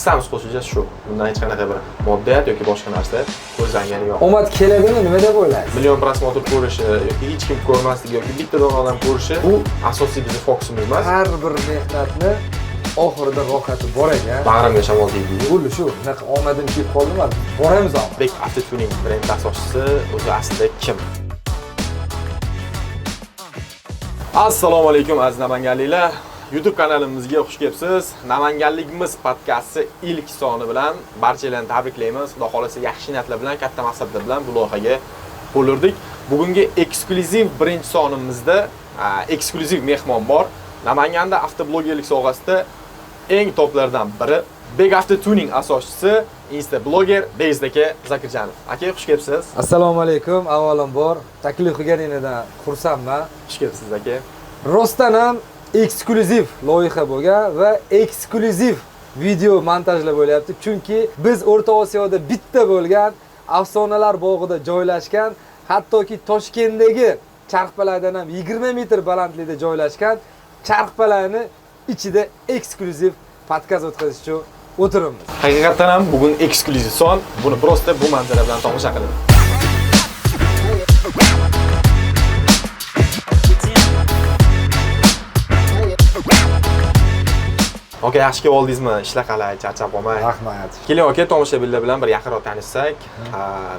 hissamiz qo'shilgan shu. Bundan hech qanaqa bir moddiyat yoki boshqa narsa ko'zlangani yo'q. Omad keladimi, nima deb o'ylaysiz? Million prosmotr ko'rishi yoki hech kim ko'rmasligi yoki bitta dona odam ko'rishi bu asosiy bizning fokusimiz emas. Har bir mehnatni oxirida rohati bor ekan. Bag'rimga shamol tegdi. Bo'ldi shu. Bunaqa omadim kelib qoldimi? Boramiz omad. Bek Avtotuning brend asoschisi o'zi aslida kim? Assalomu alaykum aziz namanganliklar. YouTube kanalimizga xush kelibsiz. Namanganligimiz podkasti ilk soni bilan barchalarni tabriklaymiz. Xudo xolasa yaxshi niyatlar bilan, katta maqsadlar bilan bu loyihaga qo'l urdik. Bugungi eksklyuziv birinchi sonimizda eksklyuziv mehmon bor. Namanganda avtoblogerlik sohasida eng toplardan biri Bek Avtotuning asoschisi, Insta bloger Beyzat aka Zakirjanov. Aka, xush kelibsiz. Assalomu alaykum. Avvalambor taklif qilganingizdan xursandman. Xush kelibsiz aka. Rostdan ham eksklyuziv loyiha bo'lgan va eksklyuziv video montajlar bo'lyapti. Chunki biz O'rta Osiyoda bitta bo'lgan afsonalar bog'ida joylashgan, hattoki Toshkentdagi charxpalardan ham 20 metr balandlikda joylashgan charxpalarni ichida eksklyuziv podkast o'tkazish uchun o'tiribmiz. Haqiqatan ham bugun eksklyuziv son. Buni prosta bu manzara bilan tomosha qiling. Aka, yaxshi kelib oldingizmi? Ishlar qalay, charchab qolmang. Rahmat. Keling aka, tomoshabinlar bilan bir yaqinroq tanishsak.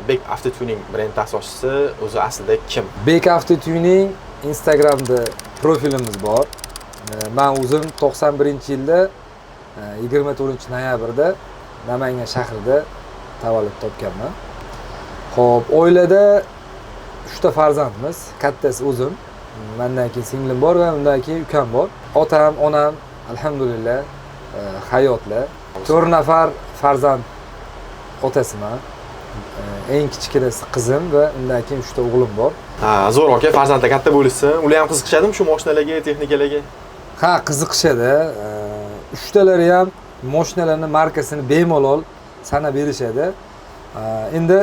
Bek Avtotuning brend asoschisi o'zi aslida kim? Bek Avtotuning Instagramda profilimiz bor. Men o'zim 91-yilda 24-noyabrda Namangan shahrida tavallud topganman. Xo'p, oilada 3 ta farzandmiz. Kattasi o'zim, mendan keyin singlim bor va undan keyin ukam bor. Otam, onam alhamdulillah hayotlar. 4 nafar farzand otasiman. Eng kichkinasi qizim va undan keyin 3 ta o'g'lim bor. Zo'r aka, farzandlar katta bo'lishsin. Ular ham qiziqishadimi shu mashinalarga, texnikalarga? Ha, qiziqishadi. 3 talari ham mashinalarning markasini bemalol sanab berishadi. Endi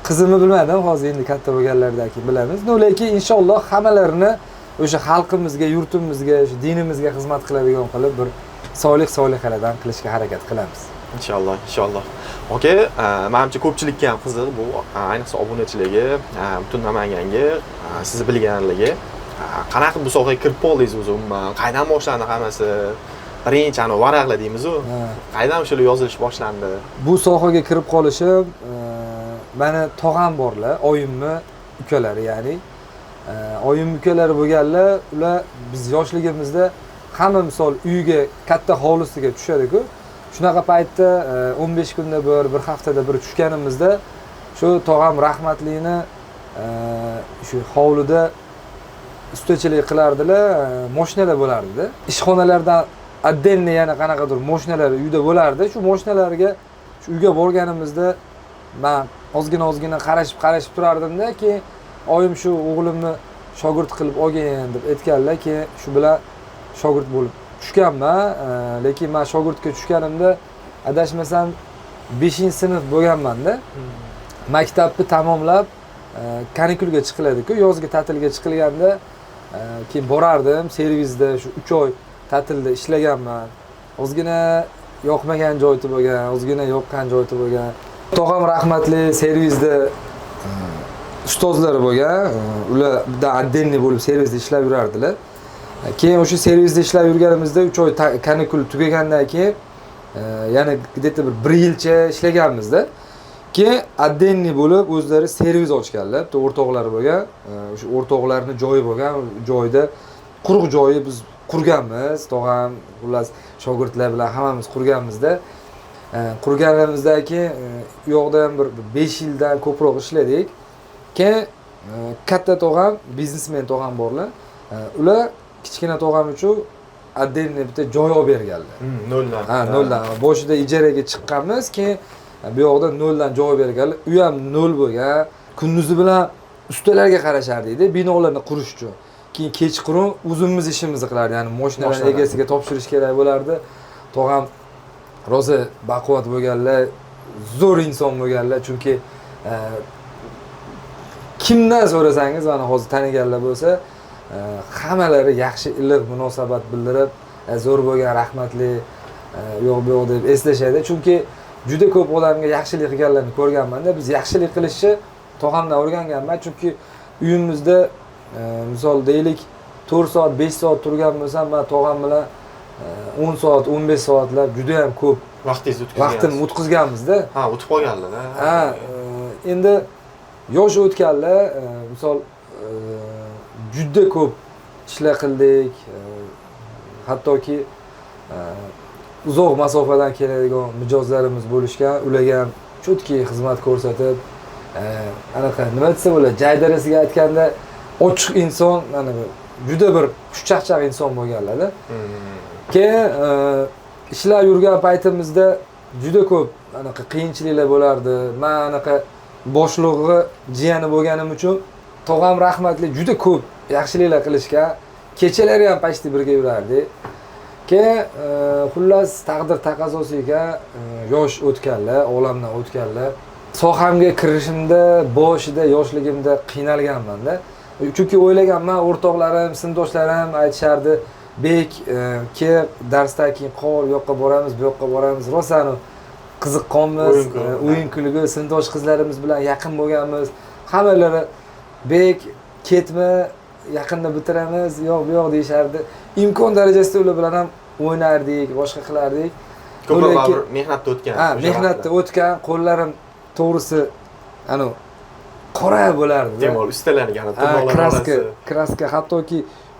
qizimni bilmadim, hozir endi katta bo'lganlardan keyin bilamiz. Lekin inshaalloh hammalarini o'sha xalqimizga, yurtimizga, o'sha dinimizga xizmat qiladigan qilib bir solihalardan qilishga harakat qilamiz. Inshaalloh, inshaalloh. Aka, menimcha ko'pchilikka ham qiziq bu, ayniqsa obunachilarga, butun Namanganga, sizni bilganlarga qanaqa bu sohaga kirib qoldingiz o'zi umuman? Qaydan boshlandi hammasi? Birinchi varaqlar deymiz-ku. Qaydan o'shalar yozilish boshlandi? Bu sohaga kirib qolishim meni tog'am borlar, oyimni ukalari, ya'ni oyim ukalari bo'lganlar, ular biz yoshligimizda hamma misol uyga katta hovlisiga tushadi-ku. Shunaqa paytda 15 kunda bir haftada bir tushganimizda shu tog'am rahmatligini shu hovlida ustachilik qilardilar, mashinalar bo'lardi. Ishxonalardan отдельный yana qanaqadir mashinalar uyda bo'lardi. Shu mashinalarga shu uyga borganimizda men ozgina qarashib turardim-da, keyin oyim shu o'g'limni shogird qilib olgan deb aytganlar, keyin shu bilan shogird bo'lib tushganman. Lekin men shogirdga tushganimda adashmasam 5-sinf bo'lganman-da. Maktabni tamomlab kanikulga chiqiladi-ku, yozgi ta'tilga chiqilganda keyin borardim servisda shu 3 oy ta'tilda ishlaganman. Ozgina yoqmagan joyi bo'lgan, ozgina yoqqan joyi bo'lgan. Tog'am rahmatli servisda ustozlari bo'lgan. Ular bitta отдельный bo'lib servisda ishlab yurardilar. Keyin o'sha servisda ishlab yurganimizda 3 oy kanikul tugagandan keyin yana где-то bir yilcha ishlaganmizda. Keyin отдельный bo'lib o'zlari servis ochganlar. Bitta o'rtoqlari bo'lgan. O'sha o'rtoqlarning joyi bo'lgan. Joyda quruq joyi biz qurganmiz. Tog'am, xullas shogirdlar bilan hammamiz qurganmizda. Qurganimizdan keyin u yoqda ham bir 5 yildan ko'proq ishladik. Keyin katta tog'am, biznesmen tog'am borlar. Ular kichkina tog'am uchun отдельный bitta joy olib berganlar. Noldan. Ha, noldan. Boshida ijaraga chiqqanmiz, keyin bu yoqda noldan joy berganlar. U ham nol bo'lgan. Kunduzi bilan ustalarga qarashardik-da, binolarni qurish uchun. Keyin kechqurun o'zimiz ishimizni qilardik. Ya'ni mashinalarni egasiga topshirish kerak bo'lardi. Tog'am rozi baquvvat bo'lganlar, zo'r inson bo'lganlar, chunki kimdan so'rasangiz, mana hozir taniganlar bo'lsa, hammalari yaxshi iliq munosabat bildirib, zo'r bo'lgan, rahmatli. yo'q bu yoq deb eslashadi. Chunki juda ko'p odamga yaxshilik qilganlarni ko'rganman-da. Biz yaxshilik qilishni tog'amdan o'rganganman. Chunki uyimizda misol deylik 4 soat, 5 soat turgan bo'lsam, men tog'am bilan 10 soat, 15 soatlab juda ham ko'p vaqtni o'tkazganmiz-da. Ha, o'tib qolganlar-da. Ha, endi yosh o'tganlar, misol juda ko'p ishlar qildik. Hattoki uzoq masofadan keladigan mijozlarimiz bo'lishgan, ularga ham chotki xizmat ko'rsatib, anaqa nima desa bo'ladi, jaydarasiga aytganda ochiq inson, mana juda bir xushchaqchaq inson bo'lganlar-da. Keyin ishlar yurgan paytimizda juda ko'p anaqa qiyinchiliklar bo'lardi. Men anaqa boshlig'i jiyani bo'lganim uchun tog'am rahmatli juda ko'p yaxshiliklar qilishgan. Kechalari ham pashti birga yurardik. Keyin xullas taqdir taqozosiga yosh o'tganlar, olamdan o'tganlar. Sohamga kirishimda boshida yoshligimda qiynalganman-da. Chunki o'ylaganman, o'rtoqlarim, sinfdoshlarim aytishardi, "Bek, kel darsdan keyin qol, yoqqa boramiz, bu yoqqa boramiz." Rosani qiziqqonmiz, o'yin kulgi, sinfdosh qizlarimiz bilan yaqin bo'lganmiz. Hammalari "Bek, ketma, yaqinda bitiramiz, yo'q bu yoq" deyishardi. Imkon darajasida ular bilan ham o'ynardik, boshqa qilardik. Ko'proq mehnatda o'tgan. Ha, mehnatda o'tgan, qo'llarim to'g'risi ana qora bo'lardi. Demak, ustalangan kraska hattoki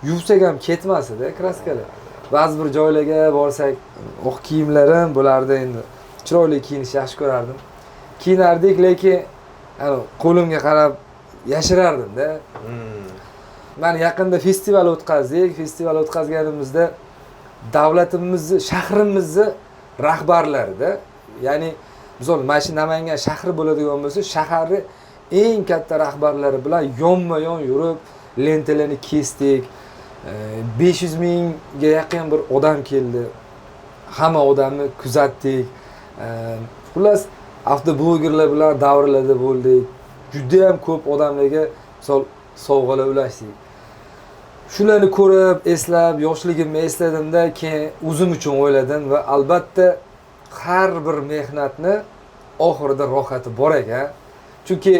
yuvsak ham ketmasdi, kraskalar. Ba'zi bir joylarga borsak, oq kiyimlarim bo'lardi endi. Chiroyli kiyinishni yaxshi ko'rardim. Kiyinardik, lekin ana qo'limga qarab yashirardim-da. Men yaqinda festival o'tkazdik. Festival o'tkazganimizda davlatimizni, shahrimizni rahbarlarida, ya'ni misol mana shu Namangan shahri bo'ladigan bo'lsa, shaharni eng katta rahbarlari bilan yonma-yon yurib, lentalarni kesdik. 500 mingga yaqin bir odam keldi. Hamma odamni kuzatdik. Xullas, avtoblogerlar bilan davrlarda bo'ldik. Juda ham ko'p odamlarga misol sovg'alar ulashdik. Shularni ko'rib, eslab, yoshligimni esladimda, keyin o'zim uchun o'yladim va albatta har bir mehnatni oxirida rohati bor ekan. Chunki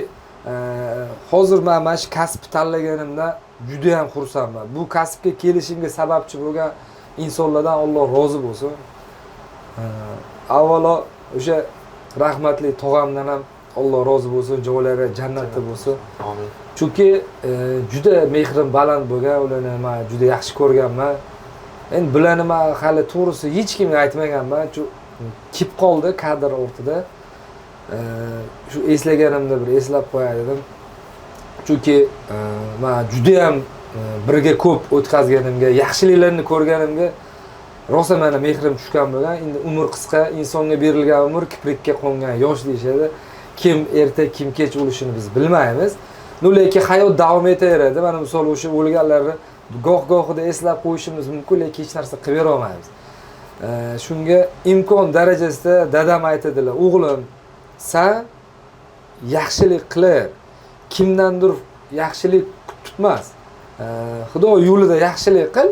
hozir men mana shu kasb tanlaganimda juda ham xursandman. Bu kasbga kelishimga sababchi bo'lgan insonlardan Alloh rozi bo'lsin. Avvalo o'sha rahmatli tog'amdan ham Alloh rozi bo'lsin, joylari jannatda bo'lsin. Amin. Chunki juda mehrim baland bo'lgan, ularni men juda yaxshi ko'rganman. Endi bularni men hali to'g'risi hech kimga aytmaganman. Kelib qoldi kadr o'rtada. Shu eslaganimda bir eslab qo'yay dedim. Chunki men juda ham birga ko'p o'tkazganimga, yaxshiliklarni ko'rganimga rosa meni mehrim tushgan bo'lgan. Endi umr qisqa, insonga berilgan umr kiprikka qo'ngan yosh deyishadi. Kim erta, kim kech o'lishini biz bilmaymiz. Lekin hayot davom etaveradi. Mana misol o'sha o'lganlarni goh-gohida eslab qo'yishimiz mumkin, lekin hech narsa qilib bera olmaymiz. Shunga imkon darajasida dadam aytadilar, "O'g'lim, sen yaxshilik qilib, kimdandir yaxshilik tutmas. Xudo yo'lida yaxshilik qil.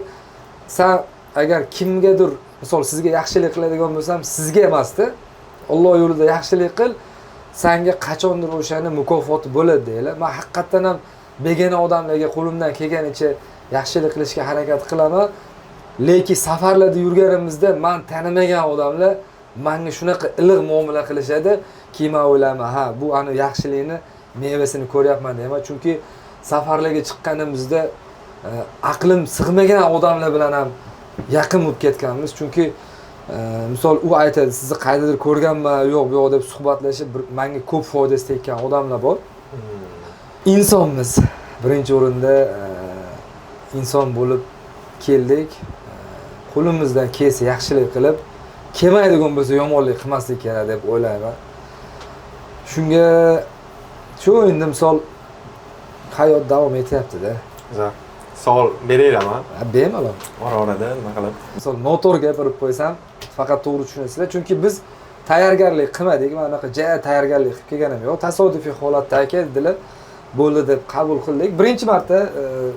Sen agar kimgadir, misol sizga yaxshilik qiladigan bo'lsam, sizga emasdi, Alloh yo'lida yaxshilik qil. Senga qachondir o'shani mukofoti bo'ladi" deylar. Men haqiqatan ham begona odamlarga qo'limdan kelganicha yaxshilik qilishga harakat qilaman. Lekin safarlarda yurganimizda men tanimagan odamlar menga shunaqa iliq muomala qilishadi, ki men o'ylayman, ha, bu ana yaxshilikni mevasini ko'ryapman deyman. Chunki safarlarga chiqqanimizda aqlim sig'magan odamlar bilan ham yaqin bo'lib ketganmiz. Chunki misol u aytadi, "Sizni qaydadir ko'rganman, yo'q bu yoq" deb suhbatlashib, menga ko'p foydasi tekkan odamlar bor. Insonmiz. Birinchi o'rinda inson bo'lib keldik. Qo'limizdan kelsa yaxshilik qilib, kelmaydigan bo'lsa yomonlik qilmaslik kerak deb o'ylayman. Shunga shu endi misol hayot davom etyapti-da. Savol berayman. Bemalol. Ora-orada nima qilib? Misol noto'g'ri gapirib qo'ysam, faqat to'g'ri tushunasizlar. Chunki biz tayyorgarlik qilmadik. Men anaqa tayyorgarlik qilib kelganim yo'q. Tasodifiy holatda keldilar, bo'ldi deb qabul qildik. Birinchi marta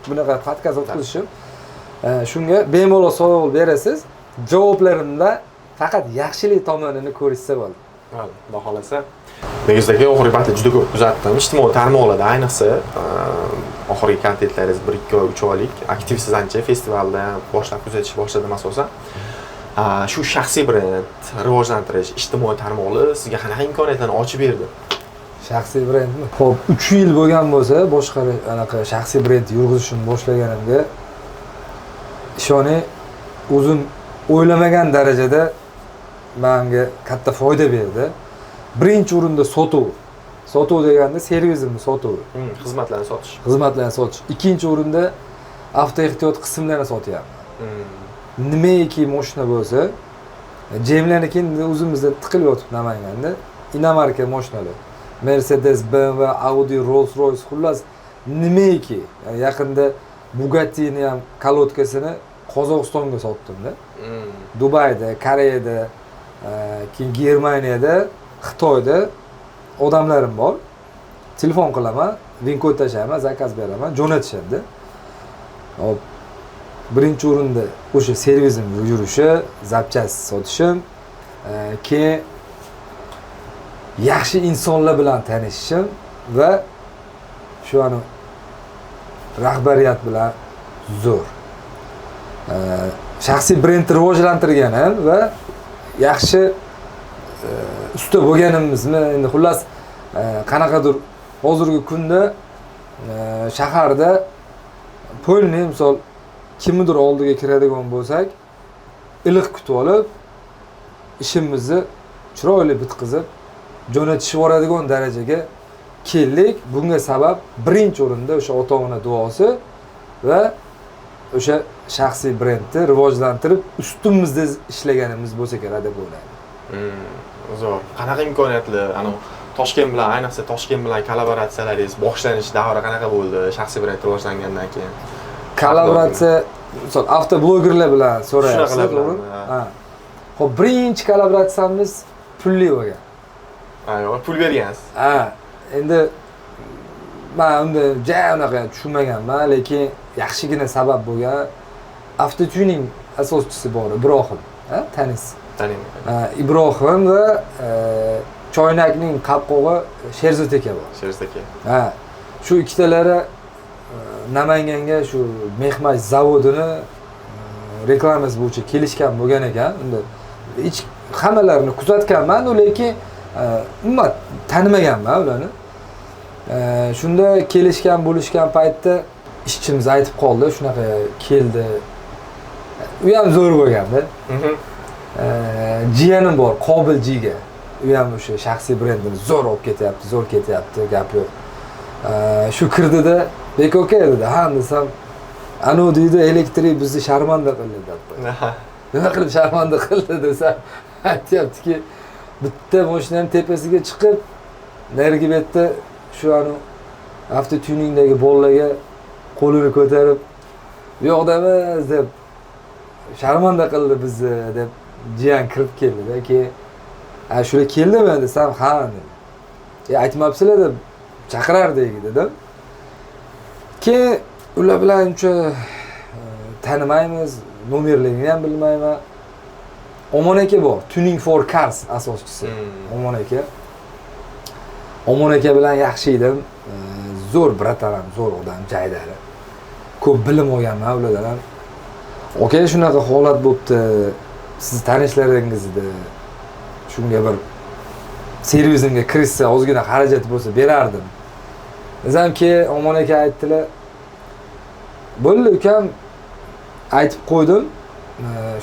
bunaqa podkast o'tkazishim. Shunga bemalol savol berasiz. Javoblarimda faqat yaxshilik tomonini ko'rishsa bo'ldi. Mayli, xudo xolasa. Negizdagi oxirgi paytda juda ko'p kuzatdim. Ijtimoiy tarmoqlarda ayniqsa oxirgi kontentlaringiz 1-2 oy, 3 oylik aktivsiz ancha festivalda boshlab kuzatishni boshladim asosan. Shu shaxsiy brend rivojlantirish ijtimoiy tarmoqlar sizga qanaqa imkoniyatlarni ochib berdi? Shaxsiy brendmi? Xo'p, 3 yil bo'lgan bo'lsa, boshqa anaqa shaxsiy brend yurg'izishni boshlaganimga ishoning, o'zim o'ylamagan darajada menga katta foyda berdi. Birinchi o'rinda sotuv. Sotuv deganda servisimni sotuv. Xizmatlarni sotish. Xizmatlarni sotish. Ikkinchi o'rinda avtoehtiyot qismlarini sotyapman. Nimaiki mashina bo'lsa, Jemlarniki o'zimizda tiqilib yotib Namanganda, inomarka mashinalar. Mercedes, BMW, Audi, Rolls-Royce, xullas nimaiki. Yani yaqinda Bugatti'ni ham kalotkasini Qozog'istonga sotdim-da. Dubayda, Koreyada, keyin Germaniyada, Xitoyda odamlarim bor. Telefon qilaman, link kod tashlayman, zakaz beraman, jo'natishadi. Hop. Birinchi o'rinda o'sha servisim yurishi, zapchast sotishim, keyin yaxshi insonlar bilan tanishishim va shu ani rahbariyat bilan zo'r. Shaxsiy brend rivojlantirganim va yaxshi usta bo'lganimizmi, endi xullas qanaqadir hozirgi kunda shaharda pulni misol kimnidir oldiga kiradigan bo'lsak, iliq kutib olib, ishimizni chiroyli bitkazib, jo'natishib yuboradigan darajaga keldik. Bunga sabab birinchi o'rinda o'sha ota-ona duosi va o'sha shaxsiy brendni rivojlantirib, ustimizda ishlaganimiz bo'lsa kerak deb o'ylayman. Zo'r. Qanaqa imkoniyatlar, Toshkent bilan, ayniqsa Toshkent bilan kollaboratsiyalaringiz boshlanish davri qanaqa bo'ldi shaxsiy brend rivojlangandan keyin? Kollaboratsiya, misol avtoblogerlar bilan so'rayapsiz, to'g'rimi? Ha. Xo'p, birinchi kollaboratsiyamiz pulli bo'lgan. Pul bergansiz. Ha, endi men unda unaqa tushunmaganman, lekin yaxshigina sabab bo'lgan. Avtotuning asoschisi bor, Ibrohim, ha, tanisiz. Taniyman. Ibrohim va choynakning qapqog'i Sherzod aka bor. Sherzod aka. Ha, shu ikkitalari Namanganga shu mehmay zavodini reklamasi bo'yicha kelishgan bo'lgan ekan. Unda hech hammalarini kuzatganman, lekin umuman tanimaganman ularni. Shunda kelishgan bo'lishgan paytda ishchimiz aytib qoldi, shunaqa keldi. U ham zo'r bo'lganda. Jiyanim bor, Qobil jiga. U ham o'sha shaxsiy brendini zo'r olib ketyapti, zo'r ketyapti, gap yo'q. Shu kirdida, "Bek aka" dedi. "Ha" desam, "Anu deydi, elektrik bizni sharmanda qildi" deb. Nima qilib sharmanda qildi desam, aytyaptiki, bitta mashinaning tepasiga chiqib, narigi betda shu anu avtotuningdagi bolalarga qo'lini ko'tarib, "Bu yoqdamiz" deb sharmanda qildi bizni deb jiyan kirib keldi-da. Keyin shular keldimi desam, "Ha" dedi. Aytmabsizlar deb chaqirardik dedim. Keyin ular bilan uncha tanimaymiz, nomerlarini ham bilmayman. Omon aka bor, Tuning for Cars asoschisi. Omon aka. Omon aka bilan yaxshi edim. Zo'r brataram, zo'r odam, jaydari. Ko'p bilim olganman ulardan ham. "Aka, shunaqa holat bo'pti. Siz tanishlaringizda shunga bir servisimga kirishsa, ozgina xarajat bo'lsa berardim." Bizamki Omon aka aytdilar, "Bo'ldi ukam, aytib qo'ydim.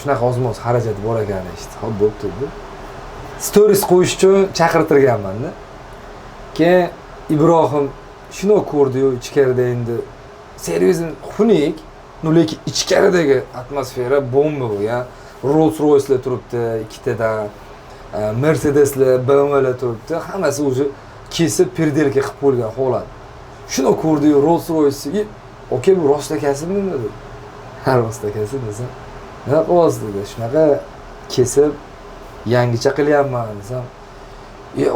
Shunaqa ozmoz xarajat bor ekan" eshitdi. Xo'p, bo'pti dedi. Stories qo'yish uchun chaqirtirganman-da. Keyin Ibrohim shuni ko'rdi-yu, ichkarida endi servisim xunuk, lekin ichkaridagi atmosfera bomba bo'lgan. Rolls-Royce'lar turibdi, ikkitadan, Mercedes'lar, BMW'lar turibdi. Hammasi o'zi kesib perdelka qilib qo'ygan holat. Shuni ko'rdi-yu, Rolls-Royce, "Aka, bu rost akasimi?" dedi. "Ha, rost akasi" desam, "Nima qilyapsiz?" dedi. "Shunaqa kesib yangicha qilyapman" desam,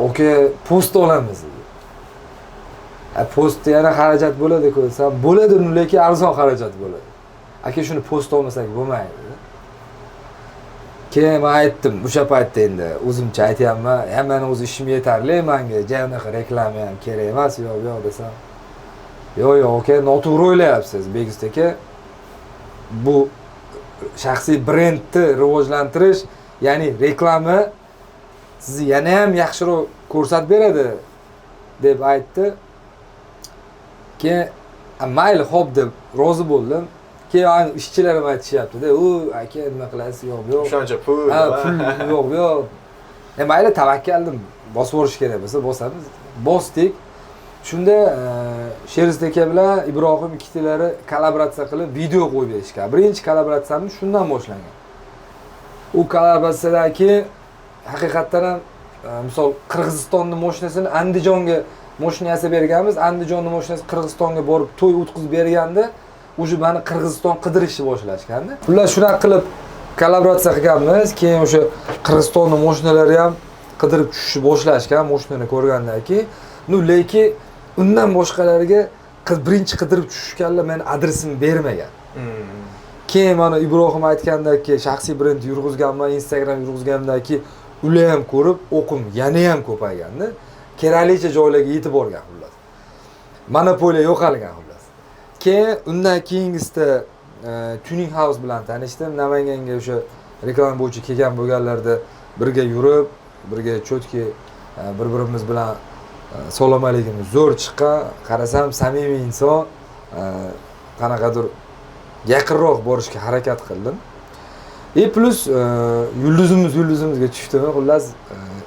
"Aka, post olamiz" dedi. "Postda yana xarajat bo'ladi-ku" desam, "Bo'ladi, lekin arzon xarajat bo'ladi. Aka, shuni post olmasak bo'lmaydi" dedi. keyin men aytdim o'sha paytda endi o'zimcha aytyapman, meni o'z ishim yetarli, menga janaqa reklama ham kerak emas, yo'q desam. Yo'q, aka, noto'g'ri o'ylayapsiz, Begzod aka. Bu shaxsiy brendni rivojlantirish, ya'ni reklama sizni yana ham yaxshiroq ko'rsatib beradi deb aytdi. Keyin mayli xo'p deb rozi bo'ldim. Keyin ishchilarim aytishyapti-da, aka nima qilasiz? Yo'q. O'shancha pul. Pul yo'q. Mayli tavakkaldim. Bosib o'rish kerak bo'lsa bosamiz. Bosdik. Shunda Sherist aka bilan Ibrohim ikkitalari kollaboratsiya qilib video qo'yib berishgan. Birinchi kollaboratsiyamiz shundan boshlangan. U kollaboratsiyadan keyin haqiqatan ham misol Qirg'izistonning mashinasini Andijonga mashina yasab berganmiz. Andijonning mashinasi Qirg'izistonga borib to'y o'tkazib berganda, o'sha meni Qirg'iziston qidirishni boshlashganda. Ular shunaqa qilib kollaboratsiya qilganmiz. Keyin o'sha Qirg'izistonning mashinalari ham qidirib tushishni boshlashgan, mashinani ko'rgandan keyin. Lekin undan boshqalarga birinchi qidirib tushishganlar meni adresimni bermagan. Keyin mana Ibrohim aytgandek, shaxsiy brend yurg'izganman, Instagram yurg'izganimdan ular ham ko'rib, o'qim yana ham ko'payganda, keraklicha joylarga yetib borgan xullas. Monopoliya yo'qolgan xullas. Keyin undan keyingisida Tuning House bilan tanishdim. Namanganga o'sha reklama bo'yicha kelgan bo'lganlarda birga yurib, birga chotki bir-birimiz bilan salomaligimiz zo'r chiqqan. Qarasam samimiy inson, qanaqadir yaqinroq borishga harakat qildim. Plus yulduzimizga tushdimi, xullas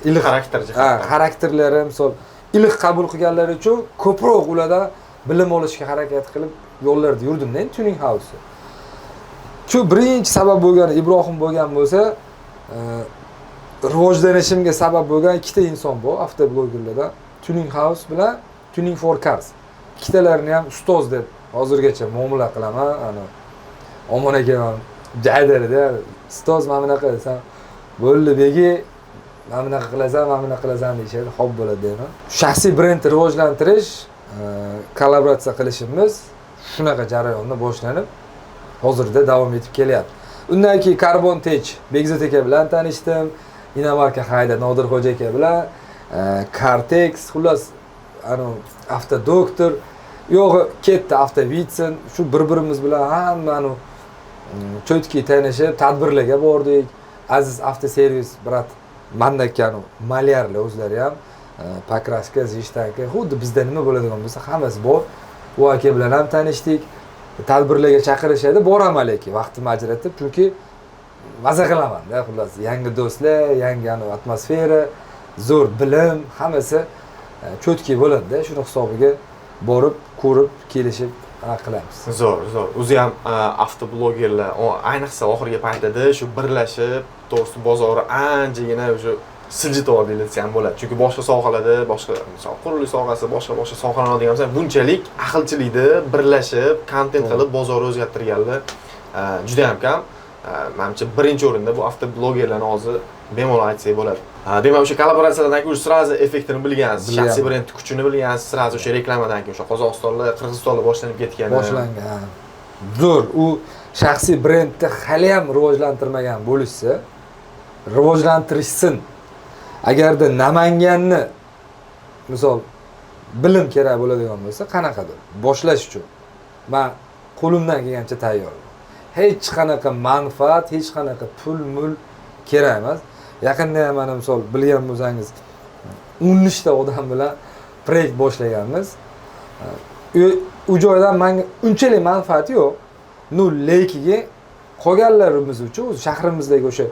iliq xarakter jihatdan. Xarakterlari misol iliq qabul qilganlari uchun ko'proq ulardan bilim olishga harakat qilib yo'llarda yurdim-da, Tuning House. Shu birinchi sabab bo'lgan Ibrohim bo'lgan bo'lsa, rivojlanishimga sabab bo'lgan ikkita inson bor avtoblogerlardan. Tuning House bilan Tuning for Cars. Ikkitalarini ham ustoz deb hozirgacha muomala qilaman. Omon aka ham jaydarida ustoz mana bunaqa desam, bo'ldi begi, mana bunaqa qilasan deyishadi, xo'p bo'ladi deyman. Shaxsiy brendni rivojlantirish, kollaboratsiya qilishimiz shunaqa jarayonda boshlanib, hozirda davom etib kelyapti. Undan keyin Carbon Tech Begzod aka bilan tanishdim. Inomarka Hayda Nodirxo'ja aka bilan Cartex, xullas Avtodoktor, yo'g'i ketdi Avtovitsin, shu bir-birimiz bilan hammani chotki tanishib, tadbirlarga bordik. Aziz avtoservis brat mandakani malyarlar o'zlari ham pakraska, zishtanka, xuddi bizda nima bo'ladigan bo'lsa hammasi bor. U aka bilan ham tanishdik. Tadbirlarga chaqirishadi, boraman lekin vaqtimni ajratib, chunki maza qilaman-da, xullas yangi do'stlar, yangi atmosfera, zo'r bilim, hammasi chotki bo'ladi-da, shuni hisobiga borib, ko'rib, kelishib qilamiz. Zo'r. O'zi ham avtoblogerlar, ayniqsa oxirgi paytda shu birlashib, to'g'risi bozori anchagina o'sha siljitib oldi desa ham bo'ladi. Chunki boshqa sohalarda, boshqa misol qurilish sohasi, boshqa sohalarni oladigan bo'lsa, bunchalik ahilchilikda birlashib, kontent qilib bozorni o'zgartirganlar juda ham kam. Menimcha birinchi o'rinda bu avtoblogerlarning o'zi bemalol aytsak bo'ladi. Demak, o'sha kollaboratsiyalardan keyin sразу effektini bilgansiz, shaxsiy brend kuchini bilgansiz, sразу o'sha reklamadan keyin o'sha Qozog'istonlar, Qirg'izistonlar boshlanib ketgan. Boshlangan. Zo'r, u shaxsiy brendni hali ham rivojlantirmagan bo'lishsa, rivojlantirishsin. Agarda Namanganni misol bilim kerak bo'ladigan bo'lsa, qanaqadir boshlash uchun men qo'limdan kelgancha tayyorman. Hech qanaqa manfaat, hech qanaqa pul kerak emas. Yaqinda ham mana misol bilgan bo'lsangiz 13 ta odam bilan proyekt boshlaganmiz. U joydan menga unchalik manfaati yo'q. Lekin qolganlarimiz uchun o'z shahrimizdagi o'sha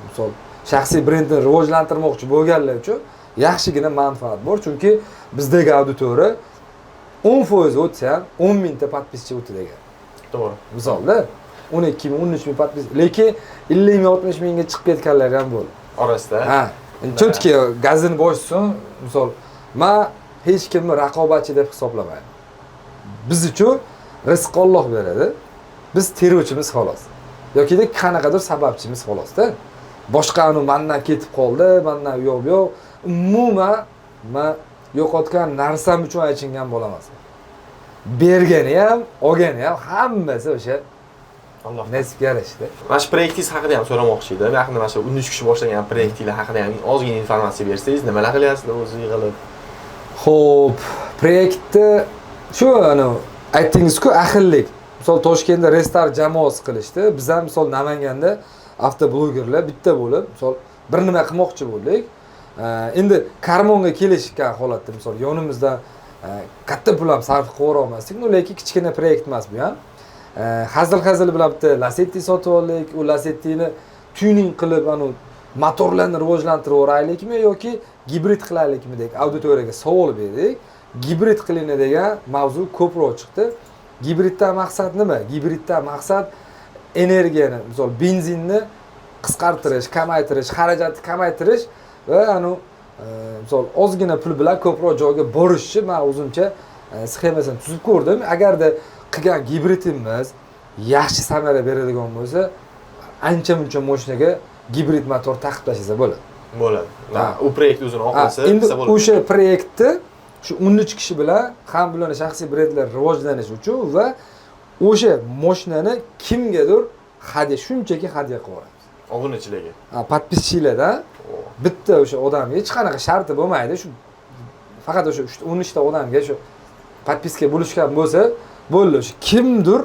misol shaxsiy brendni rivojlantirmoqchi bo'lganlar uchun yaxshigina manfaat bor, chunki bizdagi auditoriya 10% o'tsa ham 10 mingta podpischi o'tdi degan. To'g'ri. Misolda 12 ming, 13 ming podpis, lekin 50 ming, 60 mingga chiqib ketganlar ham bo'ldi. Orasida. Chotki gazini boshsin, misol men hech kimni raqobatchi deb hisoblamayman. Biz uchun rizq Alloh beradi. Biz teruvchimiz xolos. Yokida qanaqadir sababchimiz xolos-da. Boshqa mendan ketib qoldi, mendan yo'q. Umuman men yo'qotgan narsam uchun aychingan bo'lamas. Bergani ham, olgani ham hammasi o'sha Alloh. Nasibga yarashdi. Mana shu proyektingiz haqida ham so'ramoqchi edim. Yaqinda mana shu 13 kishi boshlagan proyektingiz haqida ham ozgina informatsiya bersangiz, nimalar qilyapsizlar o'zi yig'ilib? Xo'p, proyektni shu aytdingiz-ku, ahillik. Misol Toshkentda restart jamoasi qilishdi. Biz ham misol Namanganda avtoblogerlar bitta bo'lib, misol bir nima qilmoqchi bo'ldik. Endi karmonga kelishgan holatda misol yonimizda katta pul ham sarf qilib olmasdik, lekin kichkina proyekt emas bu ham. Hazil bilan bitta Lacetti sotib oldik. U Lacettini tuning qilib, motorlarni rivojlantirib o'raylikmi yoki gibrid qilaylikmi deb auditoriyaga savol berdik. Gibrid qilini degan mavzu ko'proq chiqdi. Gibriddan maqsad nima? Gibriddan maqsad energiyani, misol benzinni qisqartirish, kamaytirish, xarajatni kamaytirish va misol ozgina pul bilan ko'proq joyga borishni men o'zimcha sxemasini tuzib ko'rdim. Agarda qilgan gibridimiz yaxshi samara beradigan bo'lsa, ancha-muncha mashinaga gibrid motor taqib tashlasa bo'ladi. Bo'ladi. U proyekt o'zini oqlasa, endi o'sha proyektni shu 13 kishi bilan ham bularning shaxsiy brendlar rivojlanishi uchun va o'sha mashinani kimgadir shunchaki hadya qilib yuboramiz. Obunachilarga. Podpischilardan bitta o'sha odamga hech qanaqa sharti bo'lmaydi. Shu faqat o'sha 13 ta odamga shu podpiska bo'lishgan bo'lsa, bo'ldi. O'sha kimdir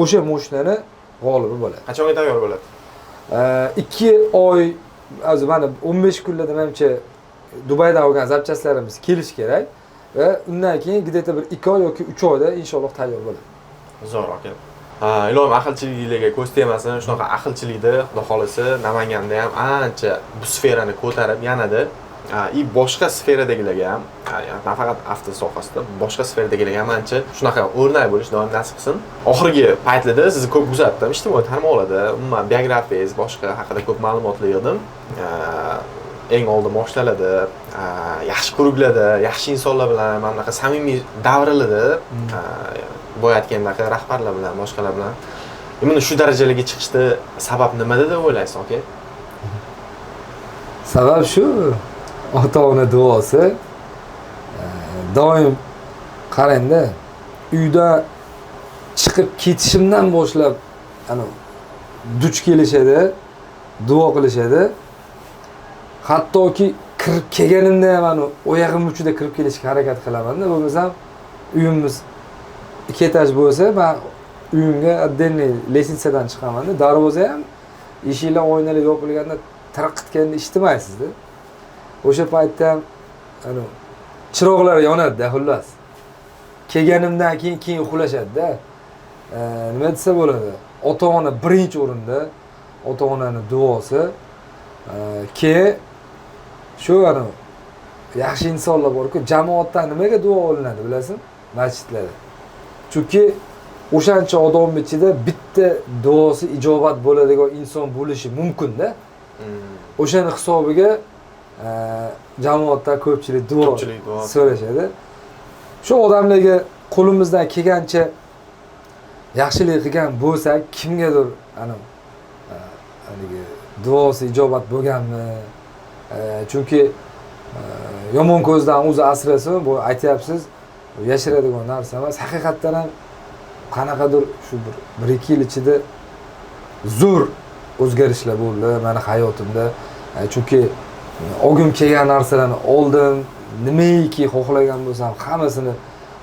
o'sha mashinani g'olibi bo'ladi. Qachonga tayyor bo'ladi? 2 oy, o'zi mana 15 kunlarda menimcha Dubayda olgan zapchastlarimiz kelish kerak va undan keyin где-то bir 2 oy yoki 3 oyda inshaalloh tayyor bo'ladi. Zo'r aka. Ilohim aqlchiliklarga ko'z tegmasin. Shunaqa aqlchilikda xudo xolasa Namanganda ham ancha bu sferani ko'tarib yanada boshqa sferadagilarga ham, nafaqat avto sohasida, boshqa sferadagilarga ham ancha shunaqa o'rnak bo'lish doim nasib qilsin. Oxirgi paytlarda sizni ko'p kuzatdim, ijtimoiy tarmoqlarda, umuman biografiyangiz, boshqa haqida ko'p ma'lumotlar yig'dim. Eng oldin mashinalarda, yaxshi ko'riklarda, yaxshi insonlar bilan, mana bunaqa samimiy davrlarda bo'yatgandagi rahbarlar bilan, boshqalar bilan mana shu darajalarga chiqishda sabab nimada deb o'ylaysiz, aka? Sabab shu ota-ona duosi. Doim qarangda, uyda chiqib ketishimdan boshlab duch kelishadi, duo qilishadi. Hattoki kirib kelganimda ham oyog'im uchida kirib kelishga harakat qilaman-da. Bo'lmasam uyimiz 2 etaj bo'lsa, men uyimga отдельный lestnitsadan chiqaman-da. Darvoza ham eshiklar, oynalar yopilganda tirqitganini eshitmaysizda. O'sha paytda ham chiroqlar yonadi-da, xullas. Kelganimdan keyin uxlashadi-da. Nima desa bo'ladi? Ota-ona birinchi o'rinda, ota-onaning duosi. Keyin shu yaxshi insonlar bor-ku, jamoatdan nimaga duo olinadi bilasizmi? Masjidlarda. Chunki o'shancha odam ichida bitta duosi ijobat bo'ladigan inson bo'lishi mumkin-da. O'shaning hisobiga jamoatda ko'pchilik duo so'rashadi. Shu odamlarga qo'limizdan kelgancha yaxshilik qilgan bo'lsak, kimgadir duosi ijobat bo'lganmi? Chunki yomon ko'zdan o'zi asrasin, bu aytyapsiz, yashiradigan narsa emas. Haqiqatdan ham qanaqadir shu 1-2 yil ichida zo'r o'zgarishlar bo'ldi meni hayotimda. Chunki o'g'im kelgan narsalarni oldim, nimaiki xohlagan bo'lsam hammasini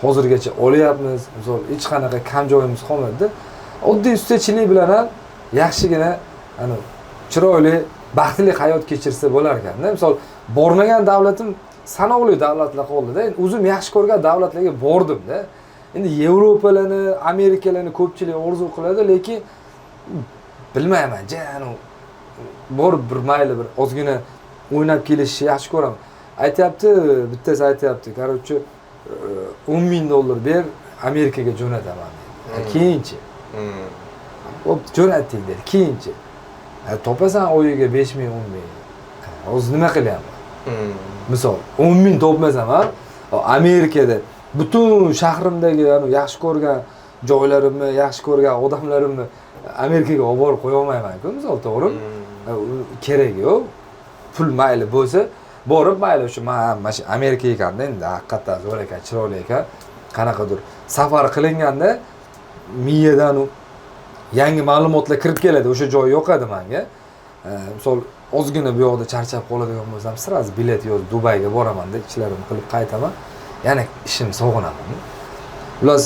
hozirgacha olyapmiz. Misol hech qanaqa kam joyimiz qolmadi. Oddiy ustachilik bilan ham yaxshigina chiroyli, baxtli hayot kechirsa bo'lar ekan-da. Misol bormagan davlatim sanoqli davlatlar qoldi-da. O'zim yaxshi ko'rgan davlatlarga bordim-da. Endi Yevropalarni, Amerikalarni ko'pchilik orzu qiladi, lekin bilmayman, borib bir mayli bir ozgina o'ynab kelishni yaxshi ko'raman. Aytayapti, bittasi aytayapti, короче, $10,000 ber, Amerikaga jo'nataman dedi. Keyinchi. Hop, jo'natdik dedi, keyinchi. Topasan oyiga 5,000, 10,000. O'zi nima qilyapman? Misol, 10,000 topmasam ham Amerikada butun shahrimdagi yaxshi ko'rgan joylarimni, yaxshi ko'rgan odamlarimni Amerikaga olib borib qo'ya olmayman-ku, misol, to'g'rimi? Kerak yo'q. Pul mayli bo'lsa, borib mayli shu mana shu Amerika ekanda, endi haqiqatan zo'r ekan, chiroyli ekan. Qanaqadir safar qilinganda miyadan yangi ma'lumotlar kirib keladi, o'sha joy yoqadi menga. Misol ozgina bu yoqda charchab qoladigan bo'lsam, sirasi bilet yozib Dubayga boraman-da, ishlarimni qilib qaytaman. Yana ishim sog'inaman. Ular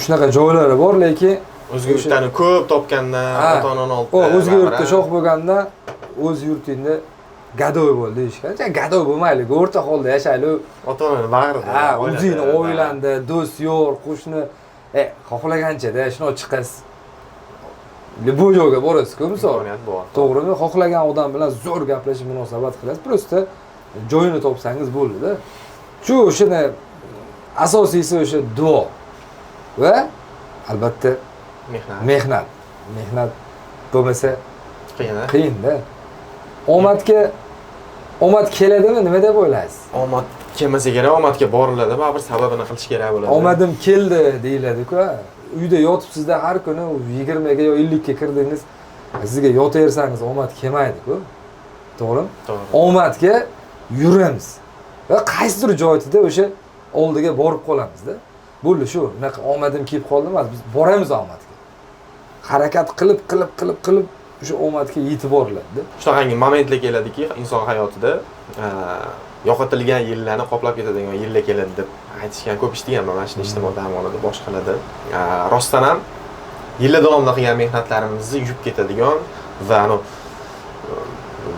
shunaqa joylari bor, lekin o'zga yurtdan ko'p topganda ota-onani olib. O'zga yurtda sho'x bo'lganda, o'z yurtingda gadoy bo'l deyishgan. Gadoy bo'lmaylik, o'rta holda yashaylik. Ota-onani bag'rida. O'zingni oilangda, do'st, yo'q, qo'shni, xohlagancha-da shuni chiqasiz. Bu joyga borasiz-ku, misol. To'g'rimi? Xohlagan odam bilan zo'r gaplashib munosabat qilasiz. Prosta joyini topsangiz bo'ldi-da. O'shani asosiysi o'sha duo va albatta mehnat. Mehnat bo'lmasa qiyin-da. Omad keladimi, nima deb o'ylaysiz? Omad kelmasa kerak, omadga boriladi, baribir sababini qilish kerak bo'ladi. Omadim keldi deyiladi-ku. Uyda yotibsizda har kuni 20 ga yo 50 ga kirdingiz, sizga yotaversangiz omad kelmaydi-ku. To'g'rimi? To'g'ri. Omadga yuramiz va qaysidir joyda o'sha oldiga borib qolamiz-da. Bo'ldi shu, unaqa omadim kelib qoldi emas, biz boramiz omadga. Harakat qilib o'sha omadga yetib boriladi. Shunaqangi momentlar keladiki, inson hayotida yo'qotilgan yillarni qoplab ketadigan yillar keladi deb aytishgan, ko'p eshitganman mana shu ijtimoiy tarmoqlarda boshqalarda. Rostdan ham yillar davomida qilgan mehnatlarimizni yuvib ketadigan va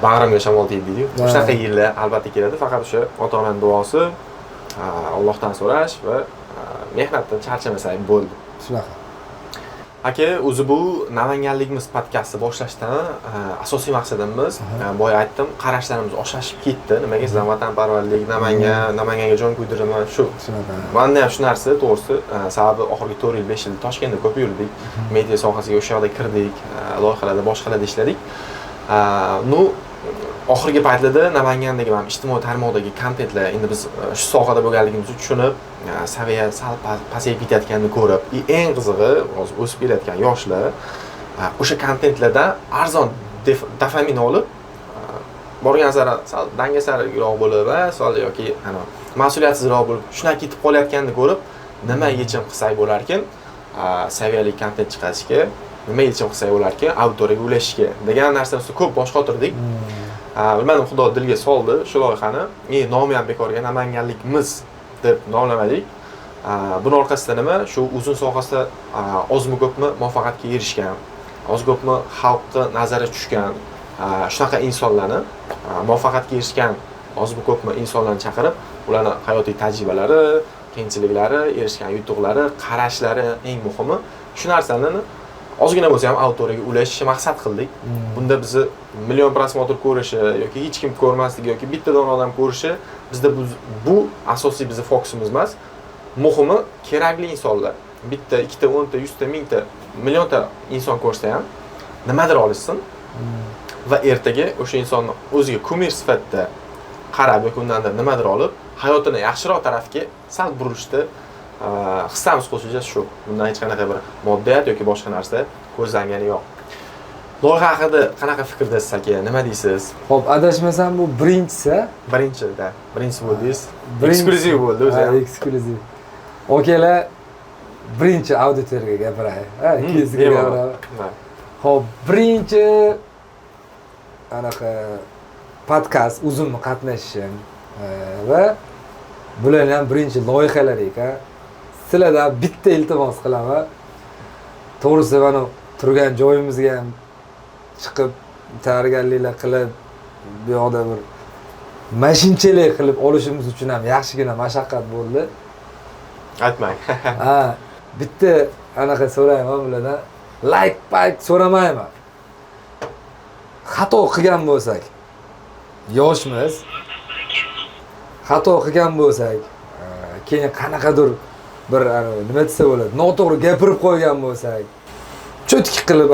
bag'rimga shamol tegdi deydi. Shunaqa yillar albatta keladi, faqat o'sha ota-onaning duosi, Allohdan so'rash va mehnatdan charchamasak bo'ldi. Shunaqa. Aka, o'zi bu Namanganligimiz podkastni boshlashdan asosiy maqsadimiz, boya aytdim, qarashlarimiz oshashib ketdi. Nimaga sizlar vatanparvarlik, Namanganga jon qo'ydiraman shu. Menda ham shu narsa to'g'risi, sababi oxirgi 4 yil, 5 yil Toshkentda ko'p yurdik. Media sohasiga o'sha yoqda kirdik, loyihalarda, boshqalarda ishladik. Oxirgi paytlarda Namangandagi ham ijtimoiy tarmoqdagi kontentlar endi biz shu sohada bo'lganligimizni tushunib, saviya sal pasayib ketayotganini ko'rib, eng qizig'i, hozir o'sib kelayotgan yoshlar o'sha kontentlardan arzon dofamin olib, borgan sari sal dangasariroq bo'lib va sal yoki mas'uliyatsizroq bo'lib, shunday ketib qolayotganini ko'rib, nima yechim qilsak bo'lar ekan, saviyali kontent chiqarishga, nima yechim qilsak bo'lar ekan, auditoriyaga ulashishga degan narsani ko'p bosh qotirdik. Bilmadim, Xudo dilga soldi shu loyihani. Nomi ham bekorga Namanganlikmiz deb nomlamadik. Buning orqasida nima? Shu uzun sohasida ozmi ko'pmi muvaffaqiyatga erishgan, oz ko'pmi xalqqa nazari tushgan, shunaqa insonlarni, muvaffaqiyatga erishgan ozmi ko'pmi insonlarni chaqirib, ularning hayotiy tajribalari, qiyinchiliklari, erishgan yutuqlari, qarashlari eng muhimi shu narsalarni ozgina bo'lsa ham auditoriyaga ulashishni maqsad qildik. Bunda bizni million prosmotr ko'rishi yoki hech kim ko'rmasligi yoki bitta dona odam ko'rishi bizda bu asosiy bizning fokusimiz emas. Muhimi kerakli insonlar. Bitta, ikkita, 10 ta, 100 ta, 1000 ta, millionta inson ko'rsa ham nimadir olishsin va ertaga o'sha insonni o'ziga kumir sifatida qarab yoki undan nimadir olib, hayotini yaxshiroq tarafga sal burishda hissamiz qo'shilishi shu. Bundan hech qanaqa bir moddiyat yoki boshqa narsa ko'zlangani yo'q. Loyiha haqida qanaqa fikrdasiz aka? Nima deysiz? Xo'p, adashmasam bu birinchisi. Birinchi bo'ldingiz. Eksklyuziv bo'ldi o'zi ham. Eksklyuziv. Okalar birinchi auditoriyaga gapiray. Ikkinchisiga gapiray. Xo'p, birinchi anaqa podkast uzunmi qatnashishim va bular ham birinchi loyihalar ekan. Sizlardan bitta iltimos qilaman. To'g'risi mana turgan joyimizga ham chiqib tayyorgarliklar qilib, bu yoqda bir mashinchalik qilib olishimiz uchun ham yaxshigina mashaqqat bo'ldi. Aytmang. Bitta anaqa so'rayman bulardan. Like so'ramayman. Xato qilgan bo'lsak, yoshmiz. Xato qilgan bo'lsak, keyin qanaqadir bir nima desa bo'ladi, noto'g'ri gapirib qo'ygan bo'lsak, cho'tki qilib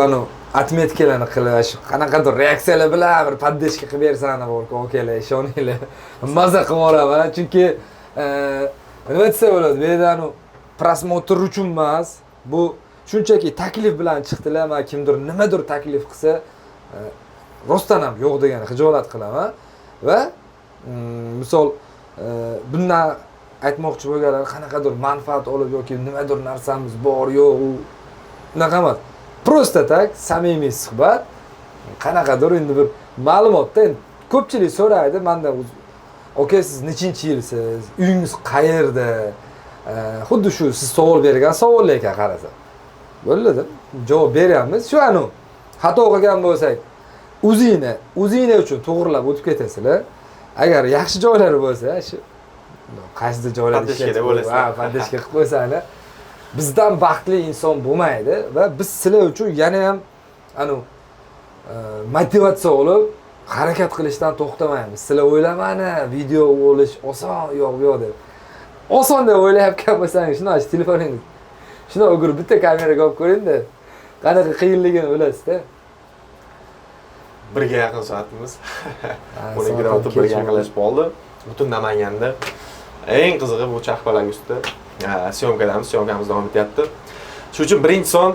отметкаларni qilib, shu qanaqadir reaksiyalar bilan bir poddeshka qilib bersani borku, okalar, ishoninglar. Maza qilib olaman, chunki nima desa bo'ladi, bu yerda prosmotr uchun emas, bu shunchaki taklif bilan chiqdilar, men kimdir nimadir taklif qilsa, rostdan ham yo'q degan xijolat qilaman va misol bundan aytmoqchi bo'lganlar qanaqadir manfaat olib yoki nimadir narsamiz bor yo'q, u unaqa emas. Prosta tak samimiy suhbat. Qanaqadir endi bir ma'lumotda endi ko'pchilik so'raydi mendan, "Aka, siz nechinchi yilsiz? Uyingiz qayerda?" Xuddi shu siz savol bergan savollarga qarasa. Bo'ldi, javob beramiz. Shu anu xato qilgan bo'lsak, o'zinglar uchun to'g'rilab o'tib ketasizlar. Agar yaxshi joylari bo'lsa, shu qaysi joylarda Podдержкада bo'lasiz. Ha, podдержка qilib qo'ysanglar, bizdan baxtli inson bo'lmaydi va biz sizlar uchun yana ham anu motivatsiya olib harakat qilishdan to'xtamaymiz. Sizlar o'ylamani, video olish oson yo'q bu yoqda. Oson deb o'ylayotgan bo'lsangiz, shuni och telefoningiz. Shuni o'g'ir bitta kameraga olib ko'ring-da. Qanaqa qiyinligini bilasiz-da. Birga yaqin soatimiz. Uningidan o'tib birga yaqinlashib qoldi. Butun Namanganda eng qizig'i bu Charxpalak ustida syomkadamiz, syomkamiz davom etyapti. Shuning uchun birinchi son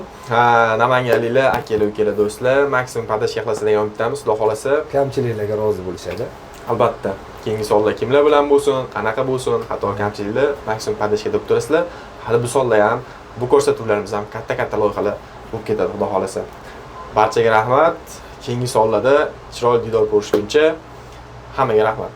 namanganliklar, akalar, ukalar, do'stlar maksimum podдержка qilasiz degan umidamiz. Xudo xolasa kamchiliklarga rozi bo'lishadi. Albatta, keyingi sonlar kimlar bilan bo'lsin, qanaqa bo'lsin, xato kamchiliklar maksimum podдержка deb turasizlar. Hali bu sonda ham bu ko'rsatuvlarimiz ham katta loyihalar bo'lib ketadi, xudo xolasa. Barchaga rahmat. Keyingi sonlarda chiroyli diydor ko'rishguncha hammaga rahmat.